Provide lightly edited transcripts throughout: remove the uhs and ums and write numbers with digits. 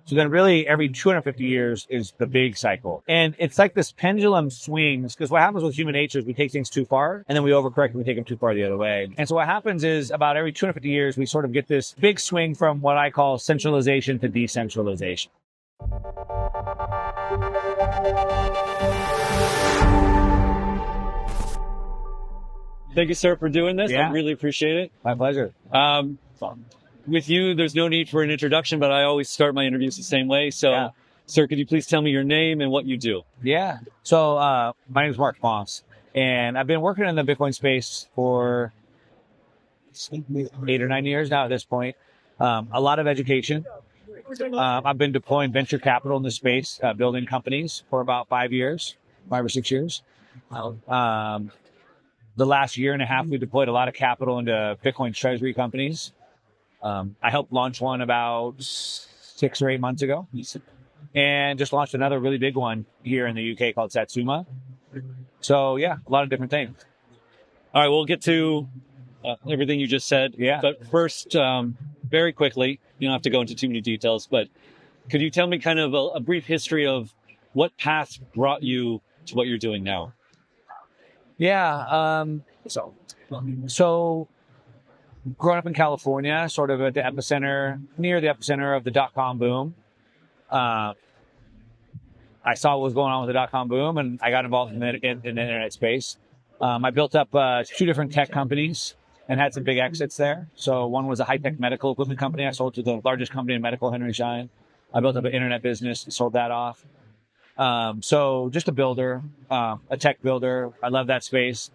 So then really every 250 years is the big cycle. And it's like this pendulum swings, because what happens with human nature is we take things too far and then we overcorrect and we take them too far the other way. And so what happens is about every 250 years, we sort of get this big swing from what I call centralization to decentralization. Thank you, sir, for doing this. Yeah. I really appreciate it. My pleasure. With you, there's no need for an introduction, but I always start my interviews the same way. So, Yeah. Sir, could you please tell me your name and what you do? Yeah. So my name is Mark Foss, and I've been working in the Bitcoin space for 8 or 9 years now at this point. A lot of education. I've been deploying venture capital in the space, building companies for about 5 or 6 years. The last year and a half, we deployed a lot of capital into Bitcoin Treasury companies. I helped launch one about 6 or 8 months ago, and just launched another really big one here in the UK called Satsuma. So yeah, a lot of different things. All right, we'll get to everything you just said. Yeah. But first, very quickly, you don't have to go into too many details, but could you tell me kind of a brief history of what path brought you to what you're doing now? Yeah. So growing up in California, sort of at the epicenter, near the epicenter of the dot-com boom, I saw what was going on with the dot-com boom, and I got involved in the internet space. I built up 2 different tech companies and had some big exits there. So one was a high-tech medical equipment company. I sold to the largest company in medical, Henry Schein. I built up an internet business, sold that off. So just a builder, a tech builder. I love that space.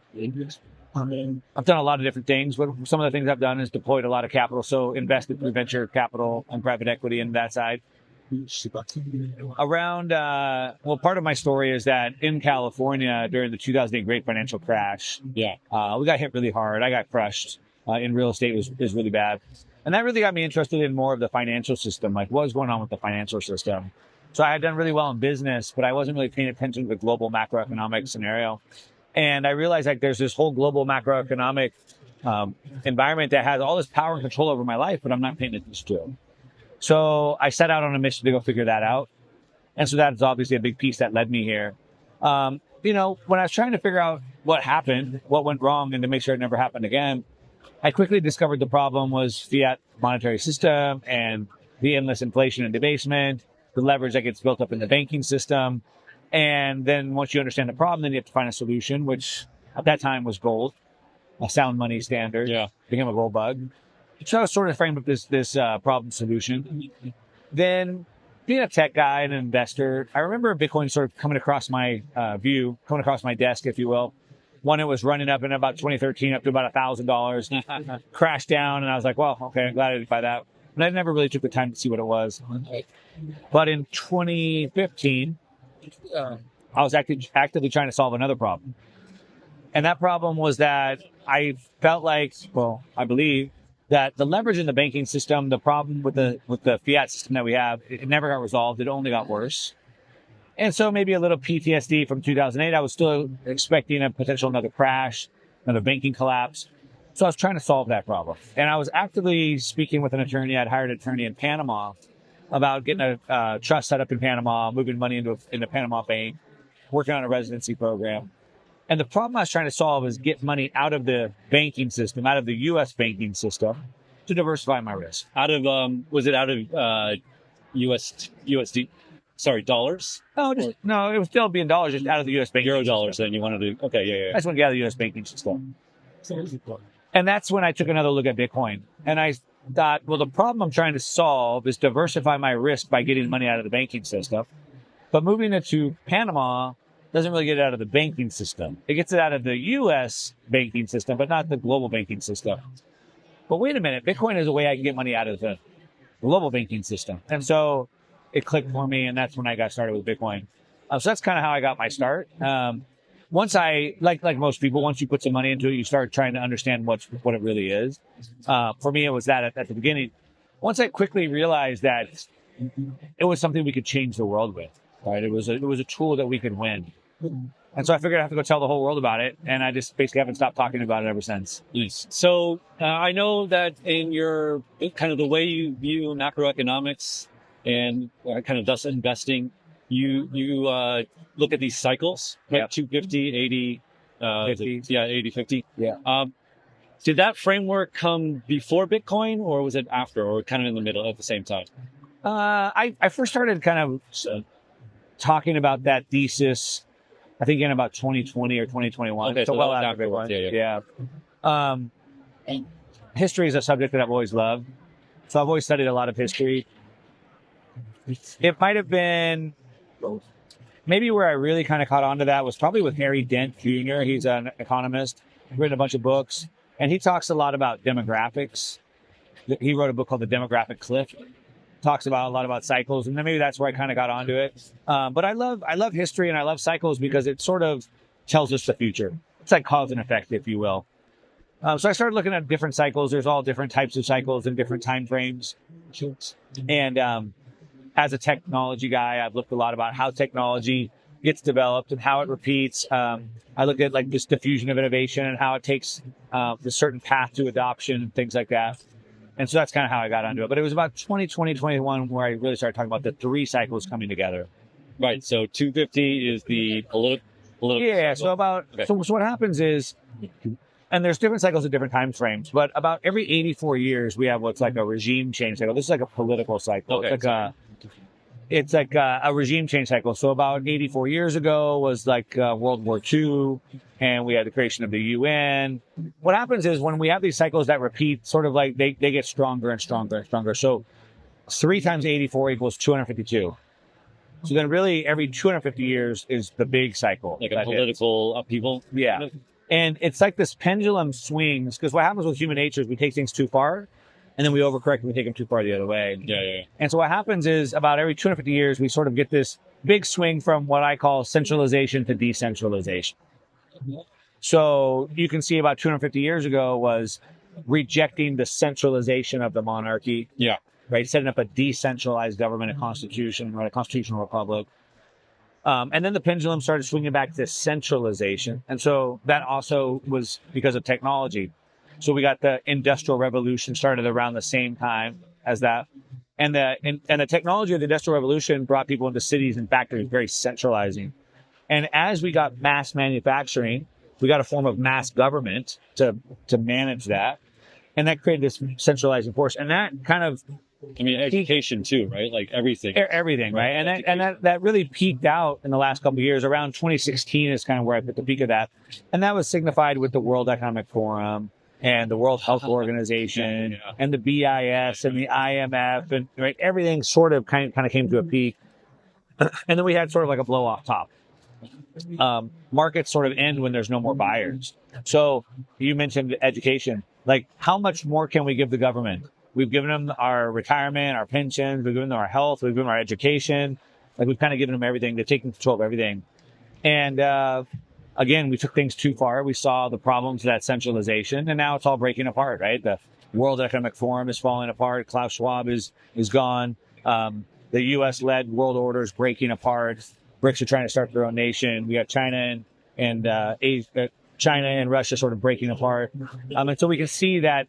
I've done a lot of different things, but some of the things I've done is deployed a lot of capital. So invested through venture capital and private equity in that side. Around, part of my story is that in California during the 2008 great financial crash, we got hit really hard. I got crushed in real estate. It was really bad. And that really got me interested in more of the financial system, like what was going on with the financial system. So I had done really well in business, but I wasn't really paying attention to the global macroeconomic scenario. And I realized like there's this whole global macroeconomic environment that has all this power and control over my life, but I'm not paying attention to it. So I set out on a mission to go figure that out. And so that's obviously a big piece that led me here. When I was trying to figure out what happened, what went wrong, and to make sure it never happened again, I quickly discovered the problem was fiat monetary system and the endless inflation and debasement, the leverage that gets built up in the banking system. And then once you understand the problem, then you have to find a solution, which at that time was gold, a sound money standard. Yeah. Became a gold bug. So I was sort of framed up this problem solution. Then being a tech guy and an investor, I remember Bitcoin sort of coming across my coming across my desk, if you will. When it was running up in about 2013 up to about $1,000, crashed down, and I was like, well, okay, I'm glad I didn't buy that. But I never really took the time to see what it was. But in 2015, I was actively trying to solve another problem. And that problem was that I felt like, I believe that the leverage in the banking system, the problem with the fiat system that we have, it never got resolved. It only got worse. And so maybe a little PTSD from 2008. I was still expecting a potential another crash, another banking collapse. So I was trying to solve that problem. And I was actively speaking with an attorney. I'd hired an attorney in Panama about getting a trust set up in Panama, moving money into Panama Bank, working on a residency program. And the problem I was trying to solve is get money out of the banking system, out of the U.S. banking system, to diversify my risk. Out of was it out of USD? Sorry, dollars? No, it was still being dollars, just out of the U.S. banking. Euro dollars. Then you wanted to? Okay, yeah. I just want to get out of the U.S. banking system. And that's when I took another look at Bitcoin, and I thought, well, the problem I'm trying to solve is diversify my risk by getting money out of the banking system, but moving it to Panama doesn't really get it out of the banking system. It gets it out of the U.S. banking system, but not the global banking system. But wait a minute, Bitcoin is a way I can get money out of the global banking system. And so it clicked for me, and that's when I got started with Bitcoin. So that's kind of how I got my start. Once I, like most people, once you put some money into it, you start trying to understand what it really is. For me, it was that at the beginning. Once I quickly realized that it was something we could change the world with, right? It was a tool that we could win. And so I figured I have to go tell the whole world about it. And I just basically haven't stopped talking about it ever since. Nice. So I know that in your kind of the way you view macroeconomics, and kind of thus investing, you look at these cycles, right? Yep. 250, 80, 50. 80, 50. Yeah. Did that framework come before Bitcoin, or was it after, or kind of in the middle at the same time? I first started kind of talking about that thesis, I think in about 2020 or 2021. Okay, so well that was after afterwards. Bitcoin. Yeah. History is a subject that I've always loved. So I've always studied a lot of history. It might have been maybe where I really kind of caught on to that was probably with Harry Dent Jr. He's an economist, written a bunch of books, and he talks a lot about demographics. He wrote a book called The Demographic Cliff. Talks about a lot about cycles, and then maybe that's where I kind of got onto it. But I love history and I love cycles because it sort of tells us the future. It's like cause and effect, if you will. So I started looking at different cycles. There's all different types of cycles and different time frames. And as a technology guy, I've looked a lot about how technology gets developed and how it repeats. I look at like this diffusion of innovation and how it takes the certain path to adoption and things like that. And so that's kind of how I got onto it. But it was about 2020, 21 where I really started talking about the three cycles coming together. Right. So 250 is the political. Yeah. So so what happens is, and there's different cycles at different time frames, but about every 84 years, we have what's like a regime change cycle. This is like a political cycle. Okay, It's like a regime change cycle. So about 84 years ago was like World War II, and we had the creation of the UN. What happens is when we have these cycles that repeat, sort of like they get stronger and stronger and stronger. So 3 times 84 equals 252. So then really every 250 years is the big cycle. Like a political upheaval? Yeah. And it's like this pendulum swings, because what happens with human nature is we take things too far, and then we overcorrect and we take them too far the other way. Yeah. And so what happens is about every 250 years, we sort of get this big swing from what I call centralization to decentralization. So you can see about 250 years ago was rejecting the centralization of the monarchy. Yeah. Right. Setting up a decentralized government, a constitution, right? A constitutional republic. And then the pendulum started swinging back to centralization. And so that also was because of technology. So we got the Industrial Revolution started around the same time as that. And the technology of the Industrial Revolution brought people into cities and factories, very centralizing. And as we got mass manufacturing, we got a form of mass government to manage that. And that created this centralizing force. And that kind of, education too, right? Like everything. Everything, right? And that really peaked out in the last couple of years. Around 2016 is kind of where I put the peak of that. And that was signified with the World Economic Forum and the World Health Organization and the BIS and the IMF, and right, everything sort of kind of came to a peak. And then we had sort of like a blow off top. Markets sort of end when there's no more buyers. So you mentioned education. Like, how much more can we give the government? We've given them our retirement, our pensions, we've given them our health, we've given them our education. Like, we've kind of given them everything. They're taking control of everything. And again, we took things too far. We saw the problems of that centralization, and now it's all breaking apart, right? The World Economic Forum is falling apart. Klaus Schwab is gone. The U.S.-led world order is breaking apart. BRICS are trying to start their own nation. We got China and Russia sort of breaking apart. And so we can see that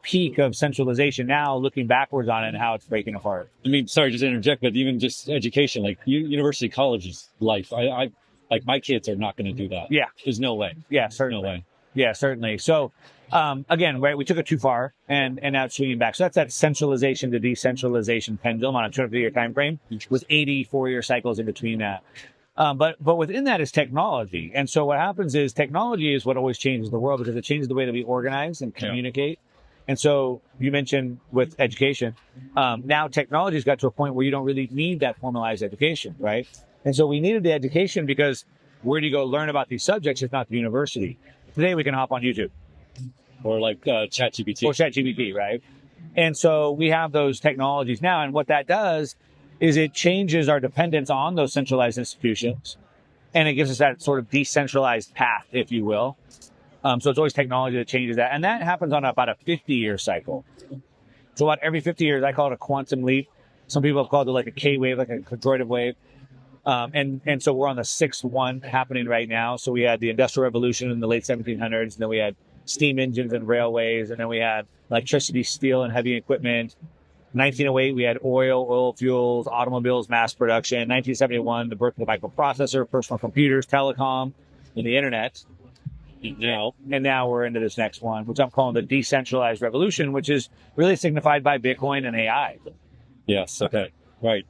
peak of centralization now, looking backwards on it and how it's breaking apart. I mean, sorry, just to interject, but even just education, like university, college is life. I like, my kids are not going to do that. Yeah. There's no way. Yeah, certainly. No way. Yeah, certainly. So, again, right, we took it too far and now it's swinging back. So that's that centralization to decentralization pendulum on a 250-year time frame with 84-year cycles in between that. But within that is technology. And so what happens is technology is what always changes the world, because it changes the way that we organize and communicate. Yeah. And so you mentioned with education, now technology's got to a point where you don't really need that formalized education, right? And so we needed the education because where do you go learn about these subjects if not the university? Today we can hop on YouTube. Or like ChatGPT. Or ChatGPT, right? And so we have those technologies now. And what that does is it changes our dependence on those centralized institutions. And it gives us that sort of decentralized path, if you will. So it's always technology that changes that. And that happens on about a 50-year cycle. So about every 50 years, I call it a quantum leap. Some people have called it like a K wave, like a quadratic wave. And so we're on the sixth one happening right now. So we had the Industrial Revolution in the late 1700s, and then we had steam engines and railways, and then we had electricity, steel, and heavy equipment. 1908, we had oil fuels, automobiles, mass production. 1971, the birth of the microprocessor, personal computers, telecom, and the internet. And now we're into this next one, which I'm calling the decentralized revolution, which is really signified by Bitcoin and AI. Yes. Okay. Right.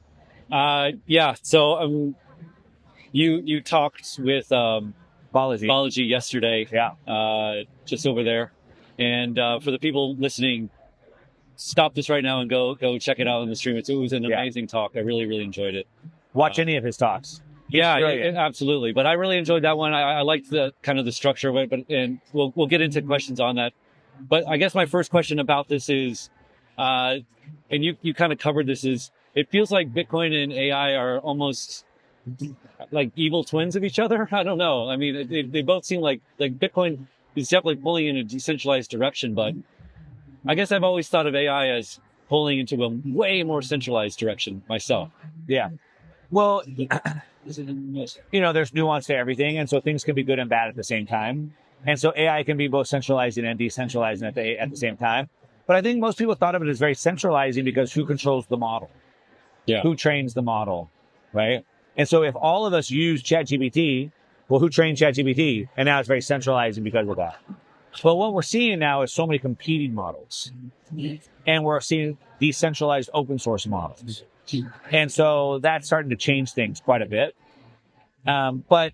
Yeah. So you talked with Balaji yesterday. Yeah. Just over there, and for the people listening, stop this right now and go check it out on the stream. It was an amazing talk. I really enjoyed it. Watch any of his talks. Absolutely. But I really enjoyed that one. I liked the kind of the structure of it, and we'll get into questions on that. But I guess my first question about this is, and you kind of covered this, is it feels like Bitcoin and AI are almost like evil twins of each other. I don't know. I mean, they both seem like Bitcoin is definitely pulling in a decentralized direction, but I guess I've always thought of AI as pulling into a way more centralized direction myself. Yeah. Well, there's nuance to everything, and so things can be good and bad at the same time. And so AI can be both centralizing and decentralizing at the same time. But I think most people thought of it as very centralizing because who controls the model? Yeah. Who trains the model, right? And so if all of us use ChatGPT, well, who trained ChatGPT? And now it's very centralizing because of that. But what we're seeing now is so many competing models. And we're seeing decentralized open source models. And so that's starting to change things quite a bit. But,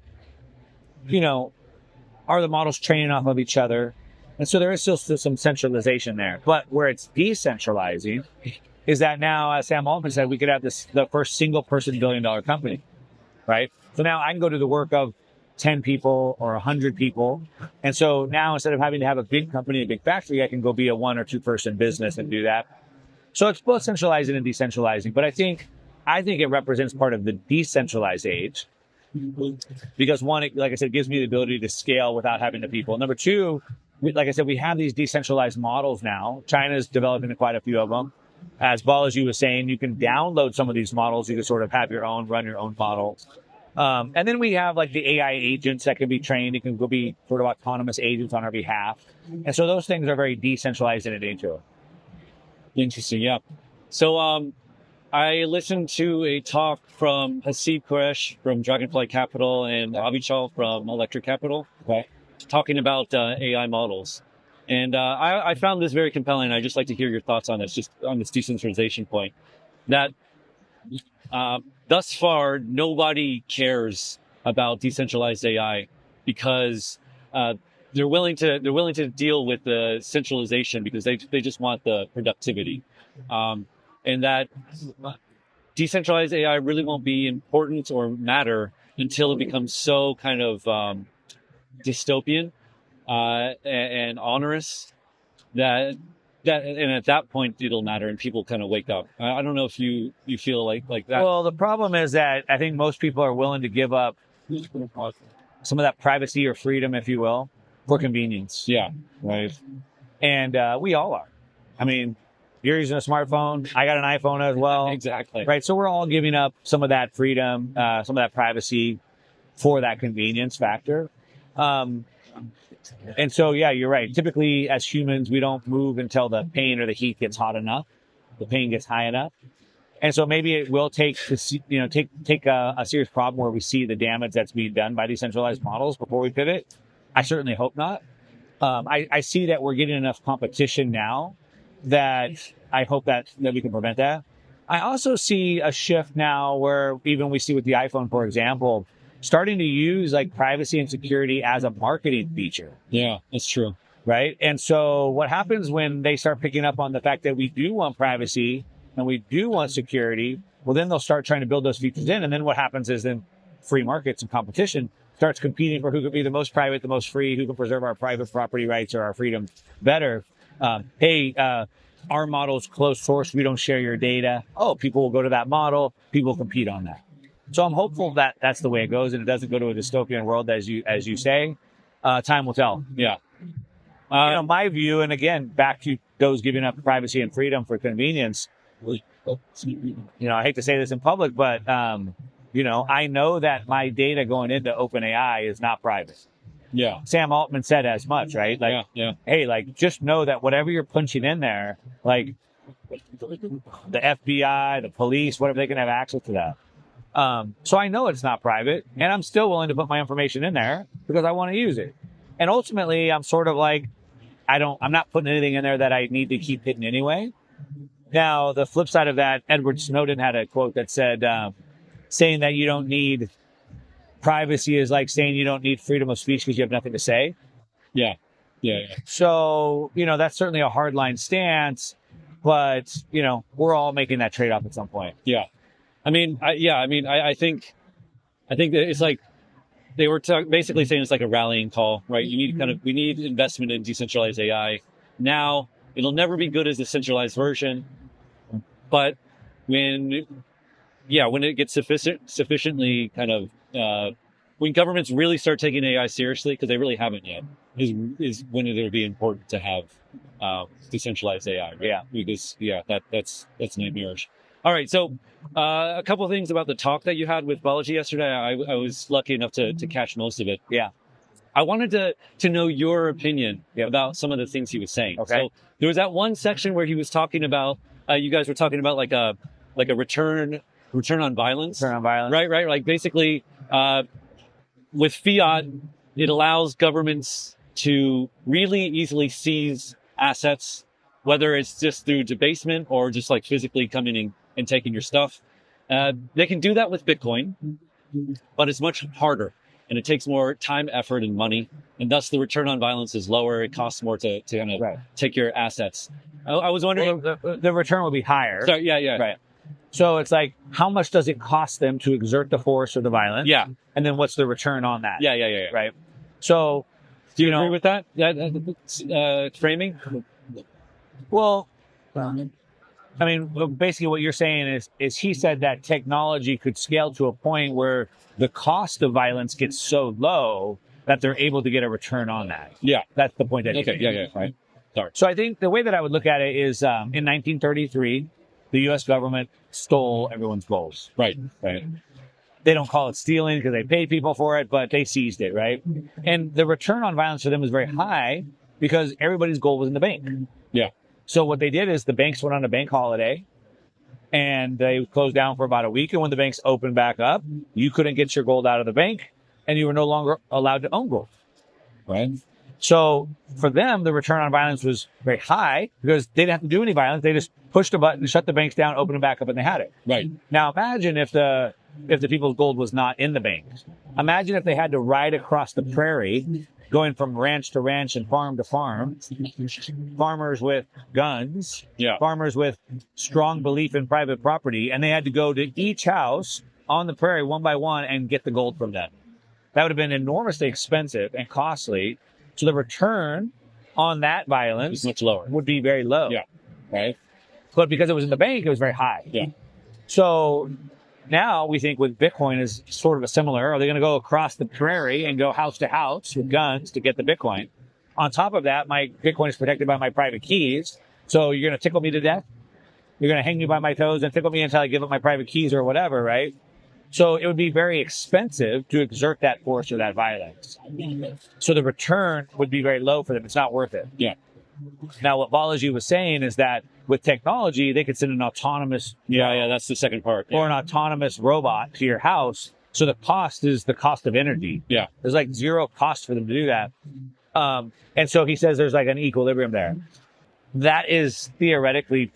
are the models training off of each other? And so there is still some centralization there. But where it's decentralizing is that now, as Sam Altman said, we could have the first single person $1 billion company, right? So now I can go to the work of 10 people or 100 people. And so now instead of having to have a big company, a big factory, I can go be a 1 or 2 person business and do that. So it's both centralizing and decentralizing. But I think it represents part of the decentralized age. Because one, like I said, gives me the ability to scale without having the people. Number two, like I said, we have these decentralized models now. China's developing quite a few of them. As Balaji was saying, you can download some of these models. You can sort of have your own, run your own model. And then we have like the AI agents that can be trained. It can go be sort of autonomous agents on our behalf. And so those things are very decentralized in nature. Interesting. Yeah. So, I listened to a talk from Haseeb Quresh from Dragonfly Capital and Avichal from Electric Capital, talking about AI models. And I found this very compelling. I'd just like to hear your thoughts on this, just on this decentralization point. That thus far, nobody cares about decentralized AI because they're willing to deal with the centralization because they just want the productivity. And that decentralized AI really won't be important or matter until it becomes so kind of dystopian and onerous that and at that point it'll matter and people kind of wake up. I don't know if you feel like that. Well, the problem is that I think most people are willing to give up some of that privacy or freedom, if you will, for convenience. Yeah. Right. And we all are. I mean, you're using a smartphone. I got an iPhone as well. Exactly. Right. So we're all giving up some of that freedom, some of that privacy for that convenience factor. And so, yeah, you're right. Typically, as humans, we don't move until the pain or the heat gets hot enough, the pain gets high enough. And so maybe it will take a serious problem where we see the damage that's being done by decentralized models before we pivot. I certainly hope not. I see that we're getting enough competition now that I hope that we can prevent that. I also see a shift now where even we see with the iPhone, for example, starting to use like privacy and security as a marketing feature. Yeah, that's true. Right. And so what happens when they start picking up on the fact that we do want privacy and we do want security, well, then they'll start trying to build those features in. And then what happens is then free markets and competition starts competing for who can be the most private, the most free, who can preserve our private property rights or our freedom better. Our model's closed source. We don't share your data. Oh, people will go to that model. People compete on that. So I'm hopeful that that's the way it goes and it doesn't go to a dystopian world, as you say. Time will tell. Yeah. My view, and again, back to those giving up privacy and freedom for convenience. I hate to say this in public, but I know that my data going into OpenAI is not private. Yeah. Sam Altman said as much, right? Like, yeah. Hey, like, just know that whatever you're punching in there, like, the FBI, the police, whatever, they can have access to that. So I know it's not private, and I'm still willing to put my information in there because I want to use it. And ultimately, I'm sort of like, I'm not putting anything in there that I need to keep hidden anyway. Now, the flip side of that, Edward Snowden had a quote that said, saying that you don't need privacy is like saying you don't need freedom of speech because you have nothing to say. Yeah. So, that's certainly a hardline stance, but, we're all making that trade-off at some point. Yeah. I think that it's like they were basically saying it's like a rallying call, right? We need investment in decentralized AI. Now, it'll never be good as the centralized version, but when it gets sufficiently kind of, when governments really start taking AI seriously, because they really haven't yet, is when it'll be important to have decentralized AI. Right? Yeah. Because that's nightmarish. All right, so a couple of things about the talk that you had with Balaji yesterday. I was lucky enough to catch most of it. Yeah. I wanted to know your opinion about some of the things he was saying. Okay. So there was that one section where he was talking about, you guys were talking about like a return on violence. Return on violence. Right. Like basically, with Fiat, it allows governments to really easily seize assets, whether it's just through debasement or just like physically coming in and taking your stuff. They can do that with Bitcoin, but it's much harder. And it takes more time, effort, and money, and thus the return on violence is lower. It costs more to kind of take your assets. I was wondering, the return will be higher. So, yeah, right. So it's like, how much does it cost them to exert the force or the violence? Yeah, and then what's the return on that? Yeah. Right. So, do you agree with that? Yeah, framing. Well, I mean, basically what you're saying is he said that technology could scale to a point where the cost of violence gets so low that they're able to get a return on that. Yeah. That's the point that he made. Yeah. Right. Sorry. So I think the way that I would look at it is in 1933, the U.S. government stole everyone's gold. Right. They don't call it stealing because they paid people for it, but they seized it, right? And the return on violence for them was very high because everybody's gold was in the bank. Yeah. So what they did is the banks went on a bank holiday and they closed down for about a week. And when the banks opened back up, you couldn't get your gold out of the bank and you were no longer allowed to own gold. Right. So for them, the return on violence was very high because they didn't have to do any violence. They just pushed a button, shut the banks down, opened them back up, and they had it. Right. Now imagine if the people's gold was not in the banks. Imagine if they had to ride across the prairie, going from ranch to ranch and farm to farm, farmers with guns, farmers with strong belief in private property, and they had to go to each house on the prairie one by one and get the gold from them. That would have been enormously expensive and costly. So the return on that violence much lower. Would be very low. Yeah. Right. But because it was in the bank, it was very high. Yeah. So now we think with Bitcoin is sort of a similar. Are they going to go across the prairie and go house to house with guns to get the Bitcoin? On top of that, my Bitcoin is protected by my private keys. So you're going to tickle me to death? You're going to hang me by my toes and tickle me until I give up my private keys or whatever, right? So it would be very expensive to exert that force or that violence. So the return would be very low for them. It's not worth it. Yeah. Now, what Balaji was saying is that with technology, they could send an autonomous... that's the second part. Or an autonomous robot to your house. So the cost is the cost of energy. Yeah. There's like zero cost for them to do that. And so he says there's like an equilibrium there. That is theoretically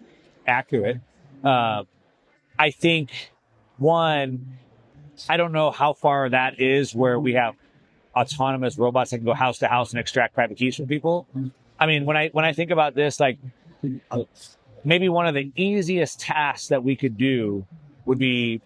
accurate. I think, one, I don't know how far that is where we have autonomous robots that can go house to house and extract private keys from people. I mean, when I think about this, like maybe one of the easiest tasks that we could do would be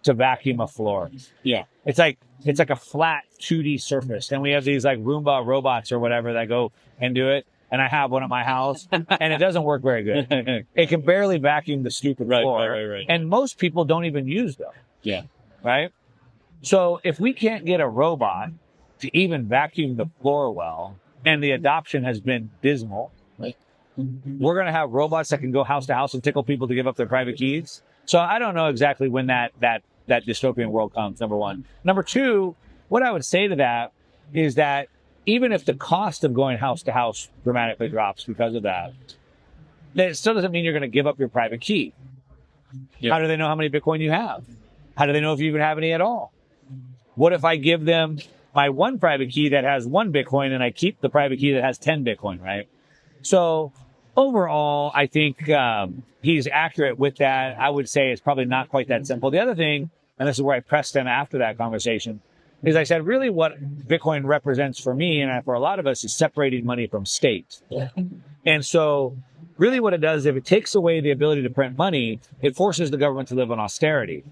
to vacuum a floor. Yeah. It's like a flat 2D surface. And we have these like Roomba robots or whatever that go and do it. And I have one at my house and it doesn't work very good. It can barely vacuum the stupid floor. Right. And most people don't even use them. Yeah. Right. So if we can't get a robot to even vacuum the floor well, and the adoption has been dismal, right? We're going to have robots that can go house to house and tickle people to give up their private keys. So I don't know exactly when that dystopian world comes, number one. Number two, what I would say to that is that even if the cost of going house to house dramatically drops because of that, That still doesn't mean you're going to give up your private key. Yep. How do they know how many Bitcoin you have? How do they know if you even have any at all? What if I give them my one private key that has 1 Bitcoin and I keep the private key that has 10 Bitcoin, right? So overall, I think he's accurate with that. I would say it's probably not quite that simple. The other thing, and this is where I pressed him after that conversation, is I said, really what Bitcoin represents for me and for a lot of us is separating money from state. And so really what it does, if it takes away the ability to print money, it forces the government to live on austerity.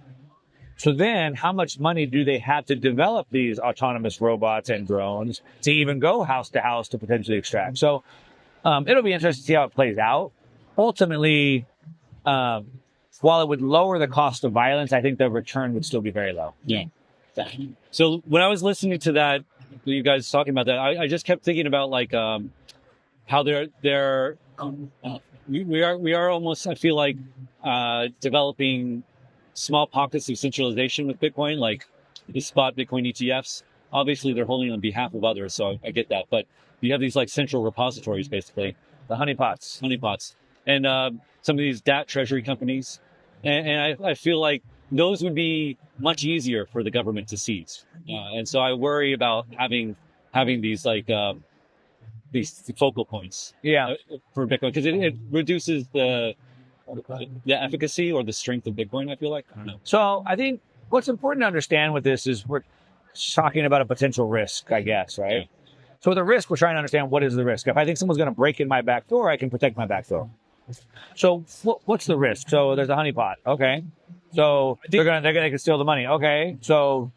So then how much money do they have to develop these autonomous robots and drones to even go house to house to potentially extract? So it'll be interesting to see how it plays out. Ultimately, while it would lower the cost of violence, I think the return would still be very low. Yeah. So when I was listening to that, you guys talking about that, I just kept thinking about like how we are almost, I feel like, developing small pockets of centralization with Bitcoin, like the spot Bitcoin ETFs. Obviously, they're holding on behalf of others, so I get that. But you have these like central repositories, basically, The honeypots. and some of these DAT Treasury companies, and I feel like those would be much easier for the government to seize. And so I worry about having these like these focal points, for Bitcoin, because it reduces the efficacy or the strength of Bitcoin. I feel like, I don't know. So I think what's important to understand with this is we're talking about a potential risk, I guess, right? Yeah. So with a risk, we're trying to understand what is the risk. If I think someone's going to break in my back door, I can protect my back door. So what's the risk? So there's a honeypot. Okay. So they can steal the money. Okay. So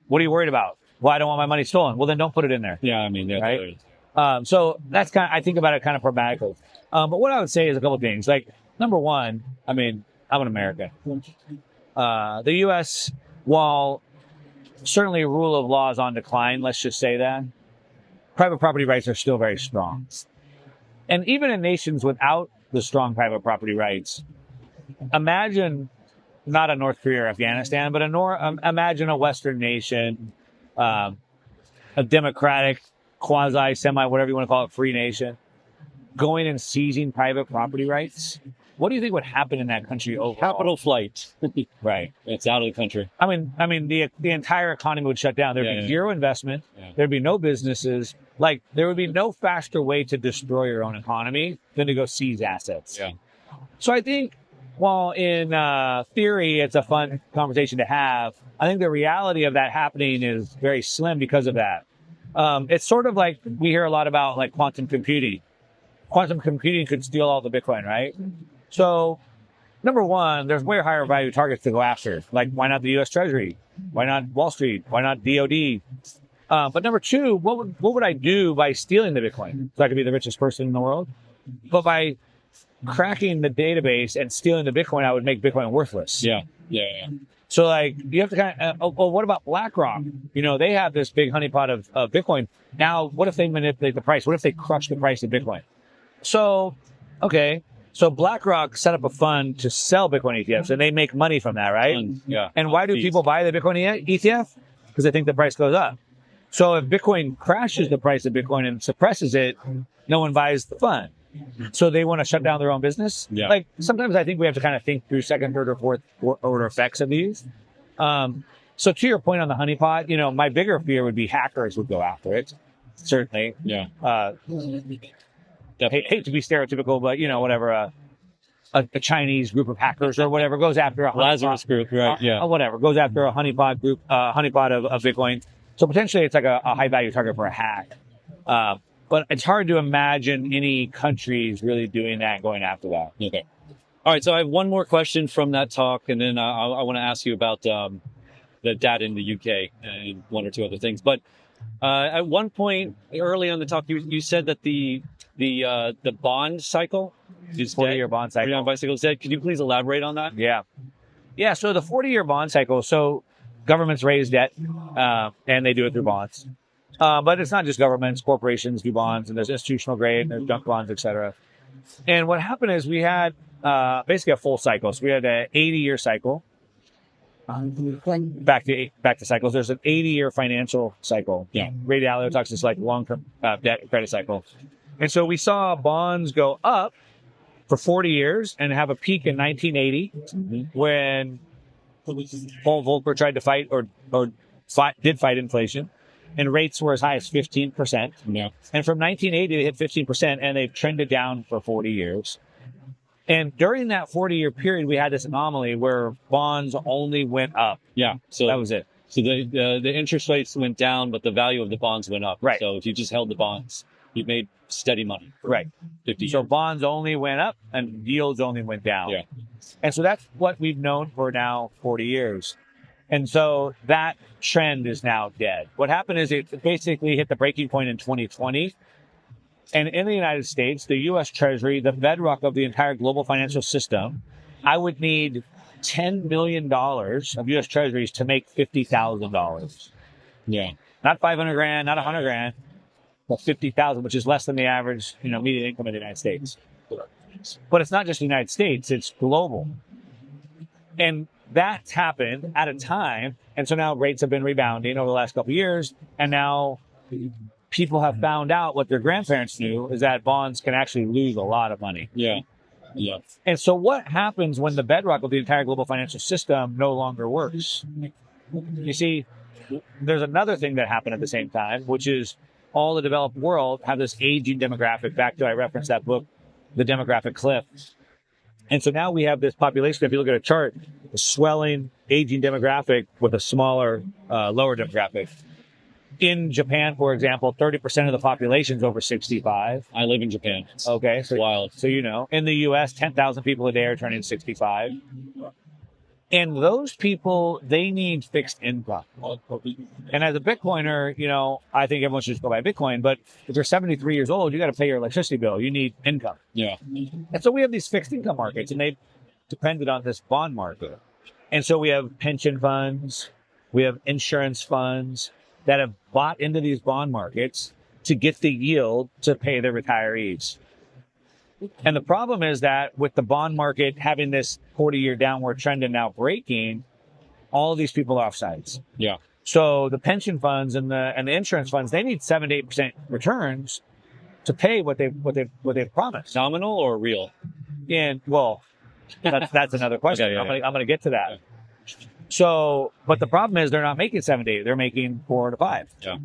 what are you worried about? Well, I don't want my money stolen. Well, then don't put it in there. Yeah, I mean, right. So that's I think about it kind of pragmatically. But what I would say is a couple of things. Like, number one, I mean, I'm in America. The U.S., while certainly rule of law is on decline, let's just say that, private property rights are still very strong. And even in nations without the strong private property rights, imagine not a North Korea or Afghanistan, but imagine a Western nation, a democratic, quasi, semi, whatever you want to call it, free nation, going and seizing private property rights. What do you think would happen in that country overall? Capital flight. Right. It's out of the country. I mean, the entire economy would shut down. There'd be zero investment. Yeah. There'd be no businesses. Like, there would be no faster way to destroy your own economy than to go seize assets. Yeah. So I think, while in theory it's a fun conversation to have, I think the reality of that happening is very slim because of that. It's sort of like we hear a lot about like quantum computing. Quantum computing could steal all the Bitcoin, right? So, number one, there's way higher value targets to go after. Like, why not the U.S. Treasury? Why not Wall Street? Why not DOD? But number two, what would I do by stealing the Bitcoin? So I could be the richest person in the world. But by cracking the database and stealing the Bitcoin, I would make Bitcoin worthless. Yeah. So, like, you have to kind of, what about BlackRock? You know, they have this big honeypot of Bitcoin. Now, what if they manipulate the price? What if they crush the price of Bitcoin? So, okay. So BlackRock set up a fund to sell Bitcoin ETFs, and they make money from that, right? Yeah. And why do people buy the Bitcoin ETF? Because they think the price goes up. So if Bitcoin crashes the price of Bitcoin and suppresses it, no one buys the fund. So they want to shut down their own business. Yeah. Like, sometimes I think we have to kind of think through second, third, or fourth order effects of these. So to your point on the honeypot, you know, my bigger fear would be hackers would go after it. Certainly. Yeah. Hate to be stereotypical, but, you know, whatever, a Chinese group of hackers or whatever goes after a Lazarus group, right? Yeah. Whatever goes after a honeypot group, honeypot of Bitcoin. So potentially it's like a high value target for a hack. But it's hard to imagine any countries really doing that and going after that. Okay. All right. So I have one more question from that talk, and then I want to ask you about the data in the UK and one or two other things. But at one point early on the talk, you said that the bond cycle is 40-year bond cycle. 40-year bond cycle is dead. Could you please elaborate on that? Yeah. So the 40-year bond cycle. So governments raise debt, and they do it through bonds. But it's not just governments; corporations do bonds, and there's institutional grade, and there's junk bonds, et cetera. And what happened is we had basically a full cycle. So we had an 80-year cycle. Back to cycles. There's an 80-year financial cycle. Yeah. Ray Dalio talks this like long-term debt credit cycle. And so we saw bonds go up for 40 years and have a peak in 1980 when Paul Volcker tried to fight did fight inflation, and rates were as high as 15%. Yeah. And from 1980, they hit 15%, and they've trended down for 40 years. And during that 40-year period, we had this anomaly where bonds only went up. Yeah. So that was it. So the interest rates went down, but the value of the bonds went up. Right. So if you just held the bonds, you made steady money. Right. 50 So years. bonds only went up and yields only went down. Yeah. And so that's what we've known for now 40 years. And so that trend is now dead. What happened is it basically hit the breaking point in 2020. And in the United States, the U.S. Treasury, the bedrock of the entire global financial system, I would need $10 million of U.S. Treasuries to make $50,000. Yeah. Not 500 grand, not 100 grand, but 50,000, which is less than the average, median income in the United States. But it's not just the United States, it's global. And that's happened at a time. And so now rates have been rebounding over the last couple of years. And now people have found out what their grandparents knew is that bonds can actually lose a lot of money. Yeah. Yeah. And so what happens when the bedrock of the entire global financial system no longer works? You see, there's another thing that happened at the same time, which is all the developed world have this aging demographic. Back to, I referenced that book, The Demographic Cliff. And so now we have this population, if you look at a chart, a swelling, aging demographic with a smaller, lower demographic. In Japan, for example, 30% of the population is over 65. I live in Japan. It's Okay. So, wild. So, in the U.S., 10,000 people a day are turning 65. And those people, they need fixed income. And as a Bitcoiner, I think everyone should just go buy Bitcoin. But if you're 73 years old, you got to pay your electricity bill. You need income. Yeah. And so we have these fixed income markets, and they depended on this bond market. And so we have pension funds, we have insurance funds that have bought into these bond markets to get the yield to pay their retirees. And the problem is that with the bond market having this 40-year downward trend and now breaking, all of these people are offsides. Yeah. So the pension funds and the insurance funds, they need 7 to 8% returns to pay what they've promised. Nominal or real? And well, that's another question. Okay, yeah, I'm going to get to that. So, but the problem is they're not making 7 to 8; they're making 4 to 5. Yeah.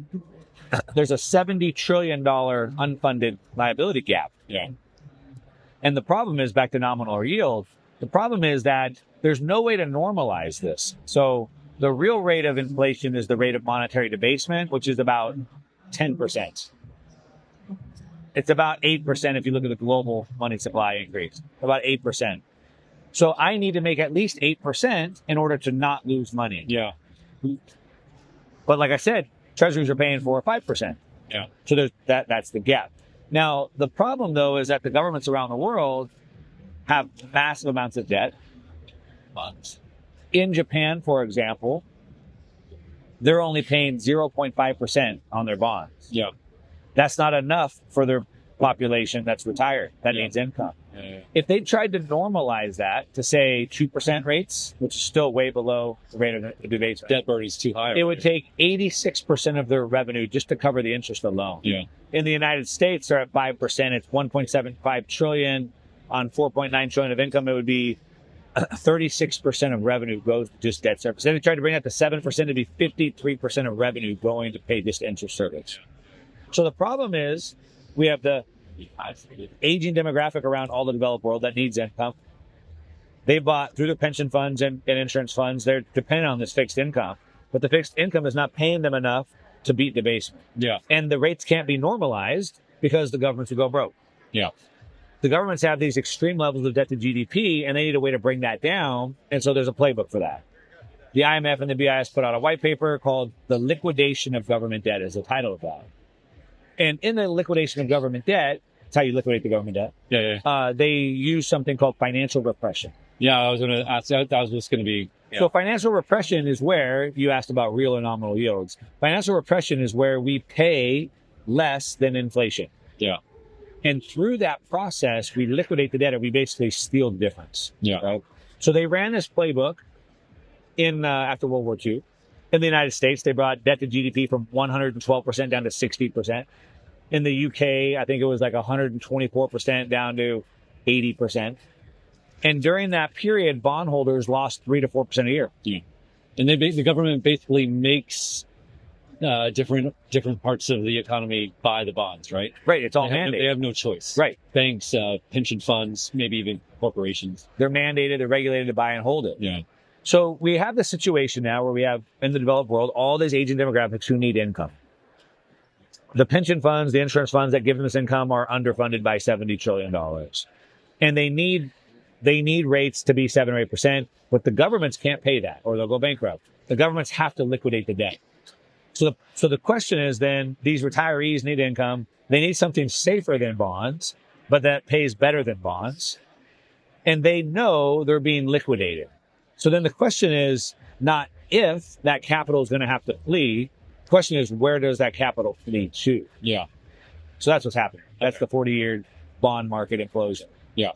There's a $70 trillion unfunded liability gap. Yeah. And the problem is, back to nominal or yield, the problem is that there's no way to normalize this. So the real rate of inflation is the rate of monetary debasement, which is about 10%. It's about 8% if you look at the global money supply increase, about 8%. So I need to make at least 8% in order to not lose money. Yeah. But like I said, treasuries are paying 4 or 5%. Yeah. So that's the gap. Now, the problem, though, is that the governments around the world have massive amounts of debt. In Japan, for example, they're only paying 0.5% on their bonds. Yeah. That's not enough for their population that's retired. That needs income. Yeah. If they tried to normalize that to, say, 2% rates, which is still way below the rate of debasement, Debt burden is too high. it would take 86% of their revenue just to cover the interest alone. Yeah. In the United States, they're at 5%. It's 1.75 trillion on 4.9 trillion of income. It would be 36% of revenue goes to just debt service. Then they tried to bring that to 7%. It'd be 53% of revenue going to pay just interest service. So the problem is we have the aging demographic around all the developed world that needs income. They bought through their pension funds and insurance funds. They're dependent on this fixed income, but the fixed income is not paying them enough to beat debasement. Yeah. And the rates can't be normalized because the governments will go broke. Yeah. The governments have these extreme levels of debt to GDP, and they need a way to bring that down. And so there's a playbook for that. The IMF and the BIS put out a white paper called The Liquidation of Government Debt is the title of that. And in the liquidation of government debt, it's how you liquidate the government debt. Yeah. They use something called financial repression. Yeah. I was going to ask. That was just going to be. Yeah. So financial repression is where you asked about real or nominal yields. Financial repression is where we pay less than inflation. Yeah. And through that process, we liquidate the debt, or we basically steal the difference. Yeah. Right? So they ran this playbook in after World War II. In the United States, they brought debt to GDP from 112% down to 60%. In the UK, I think it was like 124% down to 80%. And during that period, bondholders lost 3 to 4% a year. Yeah. And the government basically makes different parts of the economy buy the bonds, right? Right. It's all They mandated. have no choice. Right. Banks, pension funds, maybe even corporations. They're mandated, they're regulated to buy and hold it. Yeah. So we have this situation now where we have in the developed world all these aging demographics who need income. The pension funds, the insurance funds that give them this income are underfunded by $70 trillion. And they need rates to be 7 or 8%, but the governments can't pay that or they'll go bankrupt. The governments have to liquidate the debt. So the question is then these retirees need income. They need something safer than bonds, but that pays better than bonds. And they know they're being liquidated. So then the question is not if that capital is going to have to flee. The question is, where does that capital flee to? Yeah. So that's what's happening. That's the 40-year bond market implosion. Yeah.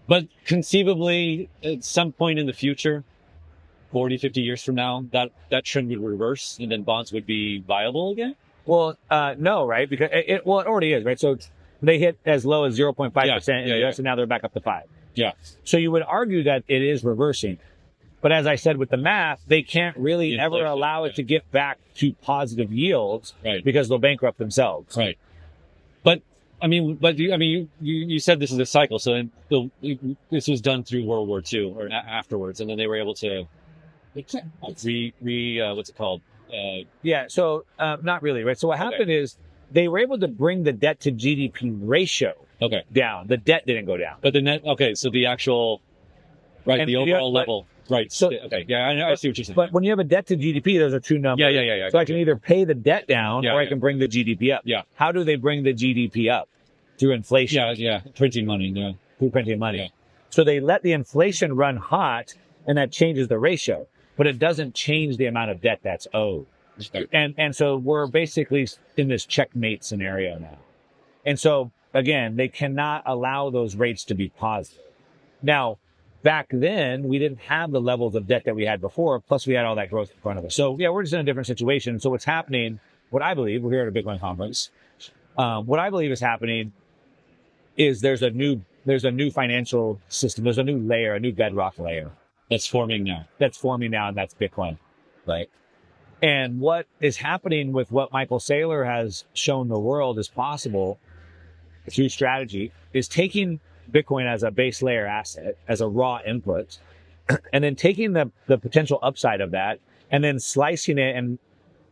But conceivably, at some point in the future, 40, 50 years from now, that trend would reverse and then bonds would be viable again? Well, no, right? Because it already is, right? So they hit as low as 0.5% in the US, and now they're back up to 5. Yeah. So you would argue that it is reversing. But as I said with the math, they can't really ever allow it to get back to positive yields because they'll bankrupt themselves. Right. But you said this is a cycle. So this was done through World War II or afterwards, and then they were able to what's it called? So not really, right? So what happened is they were able to bring the debt to GDP ratio down. The debt didn't go down. But the net, so the actual, the overall level. Right. So, I see what you're saying. But when you have a debt to GDP, those are two numbers. Yeah. So I can either pay the debt down or I can bring the GDP up. Yeah. How do they bring the GDP up? Through inflation. Yeah. Printing money. Yeah. Through printing money. Yeah. So they let the inflation run hot and that changes the ratio, but it doesn't change the amount of debt that's owed. And so we're basically in this checkmate scenario now. And so again, they cannot allow those rates to be positive. Now, back then, we didn't have the levels of debt that we had before, plus we had all that growth in front of us. So, we're just in a different situation. So what's happening, what I believe, we're here at a Bitcoin conference, what I believe is happening is there's a new financial system. There's a new layer, a new bedrock layer. That's forming now, and that's Bitcoin. Right. And what is happening with what Michael Saylor has shown the world is possible through strategy is taking Bitcoin as a base layer asset, as a raw input, and then taking the potential upside of that and then slicing it and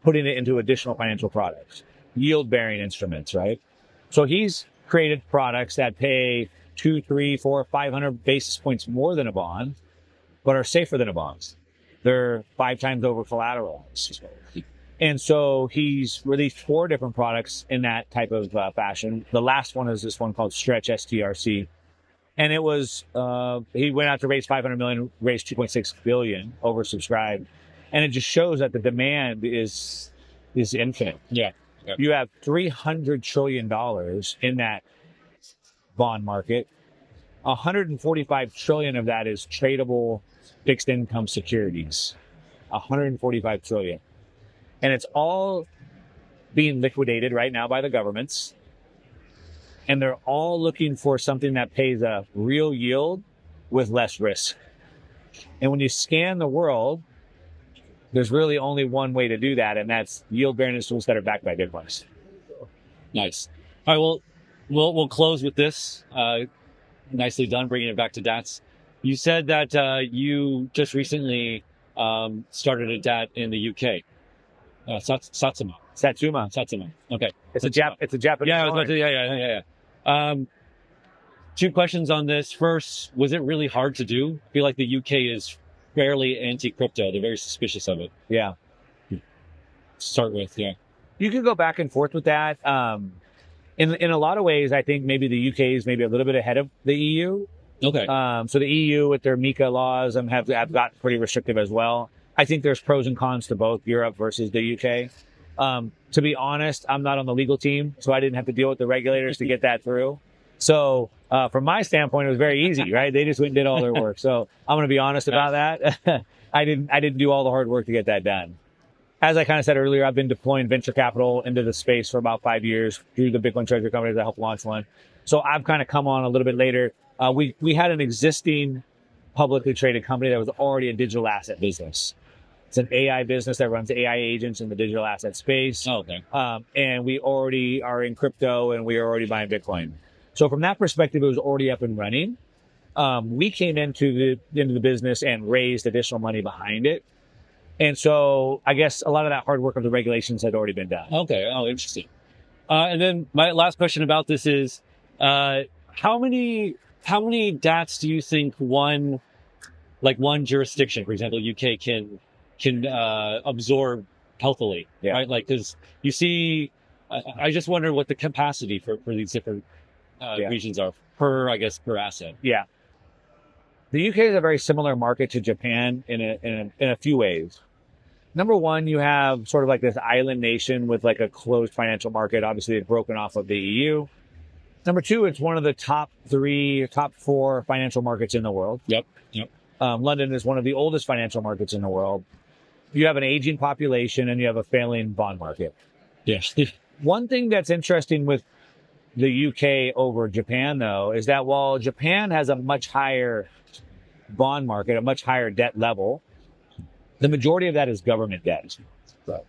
putting it into additional financial products, yield bearing instruments, right? So he's created products that pay 2, 3, 4, 500 basis points more than a bond, but are safer than a bond. They're 5 times over collateralized. And so he's released 4 different products in that type of fashion. The last one is this one called Stretch STRC. And it was, he went out to raise 500 million, raised 2.6 billion, oversubscribed. And it just shows that the demand is infinite. Yeah. You have $300 trillion in that bond market. 145 trillion of that is tradable fixed income securities. 145 trillion. And it's all being liquidated right now by the governments. And they're all looking for something that pays a real yield with less risk. And when you scan the world, there's really only one way to do that, and that's yield-bearing instruments that are backed by Bitcoin. Nice. All right, well, we'll close with this. Nicely done, bringing it back to DATs. You said that you just recently started a DAT in the UK. Satsuma. Okay. It's a Japanese. Yeah. 2 questions on this. First, was it really hard to do? I feel like the UK is fairly anti-crypto. They're very suspicious of it. Yeah. Start with, yeah. You can go back and forth with that. In a lot of ways, I think maybe the UK is maybe a little bit ahead of the EU. Okay. So the EU with their MiCA laws have got pretty restrictive as well. I think there's pros and cons to both Europe versus the UK. To be honest, I'm not on the legal team, so I didn't have to deal with the regulators to get that through. So from my standpoint, it was very easy, right? They just went and did all their work. So I'm going to be honest about that. I didn't do all the hard work to get that done. As I kind of said earlier, I've been deploying venture capital into the space for about 5 years through the Bitcoin Treasury companies. I helped launch one. So I've kind of come on a little bit later. We had an existing publicly traded company that was already a digital asset business. It's an AI business that runs AI agents in the digital asset space. Oh, okay. And we already are in crypto and we are already buying Bitcoin. So from that perspective, it was already up and running. We came into the business and raised additional money behind it. And so I guess a lot of that hard work of the regulations had already been done. Okay. Oh, interesting. And then my last question about this is, how many DATs do you think one jurisdiction, for example, UK, can absorb healthily? Yeah. Right? Like, because you see, I just wonder what the capacity for these different regions are per asset. Yeah. The UK is a very similar market to Japan in a few ways. Number one, you have sort of like this island nation with like a closed financial market. Obviously, it's broken off of the EU. Number two, it's one of the top 4 financial markets in the world. Yep. London is one of the oldest financial markets in the world. You have an aging population and you have a failing bond market. Yes. One thing that's interesting with the UK over Japan, though, is that while Japan has a much higher bond market, a much higher debt level, the majority of that is government debt. So,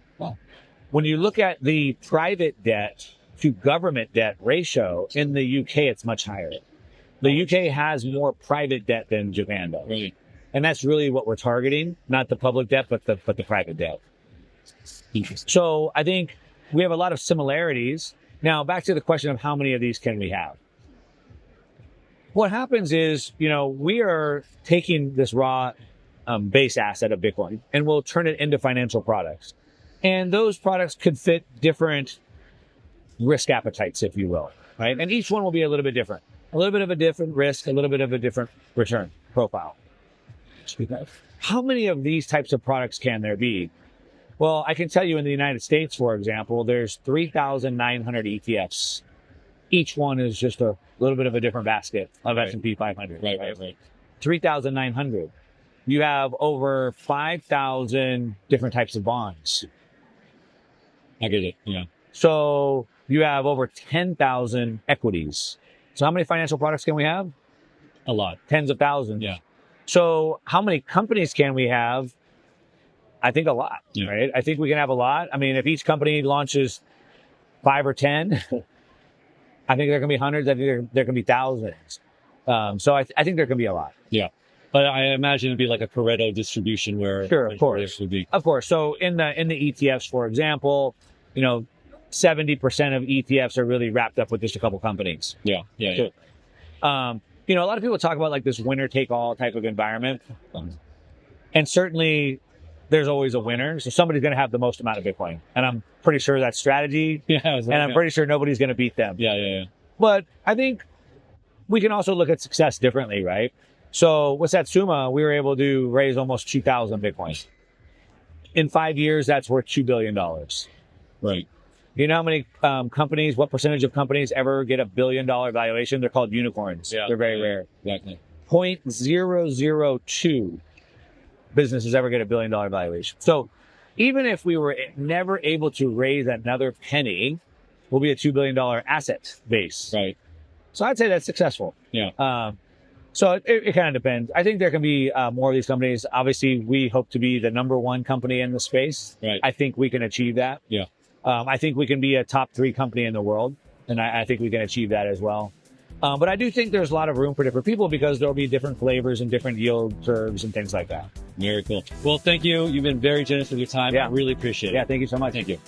when you look at the private debt to government debt ratio in the UK, it's much higher. The UK has more private debt than Japan does. Right. And that's really what we're targeting, not the public debt, but the private debt. Interesting. So I think we have a lot of similarities. Now, back to the question of how many of these can we have? What happens is, we are taking this raw base asset of Bitcoin and we'll turn it into financial products. And those products could fit different risk appetites, if you will, right? And each one will be a little bit different. A little bit of a different risk, a little bit of a different return profile. How many of these types of products can there be? Well, I can tell you in the United States, for example, there's 3,900 ETFs. Each one is just a little bit of a different basket of S&P 500. Right. 3,900. You have over 5,000 different types of bonds. I get it. Yeah. So you have over 10,000 equities. So how many financial products can we have? A lot. Tens of thousands. Yeah. So how many companies can we have? I think a lot, right? I think we can have a lot. I mean, if each company launches 5 or 10, I think there can be hundreds. I think there can be thousands. So I think there can be a lot. Yeah. But I imagine it'd be like a Pareto distribution where sure, of course, would be. Of course. So in the ETFs, for example, 70% of ETFs are really wrapped up with just a couple companies. Yeah. A lot of people talk about like this winner take all type of environment, and certainly there's always a winner. So somebody's going to have the most amount of Bitcoin, and I'm pretty sure that's strategy. And I'm pretty sure nobody's going to beat them. Yeah. But I think we can also look at success differently, right? So with Satsuma, we were able to raise almost 2,000 Bitcoins. In 5 years, that's worth $2 billion. Right. You know how many companies, what percentage of companies ever get $1 billion valuation? They're called unicorns. Yeah. They're very rare. Exactly. 0.002 businesses ever get $1 billion valuation. So even if we were never able to raise another penny, we'll be a $2 billion asset base. Right. So I'd say that's successful. Yeah. So it kind of depends. I think there can be more of these companies. Obviously, we hope to be the number one company in the space. Right. I think we can achieve that. Yeah. I think we can be a top 3 company in the world, and I think we can achieve that as well. But I do think there's a lot of room for different people because there'll be different flavors and different yield curves and things like that. Very cool. Well, thank you. You've been very generous with your time. Yeah. I really appreciate it. Yeah, thank you so much. Thank you.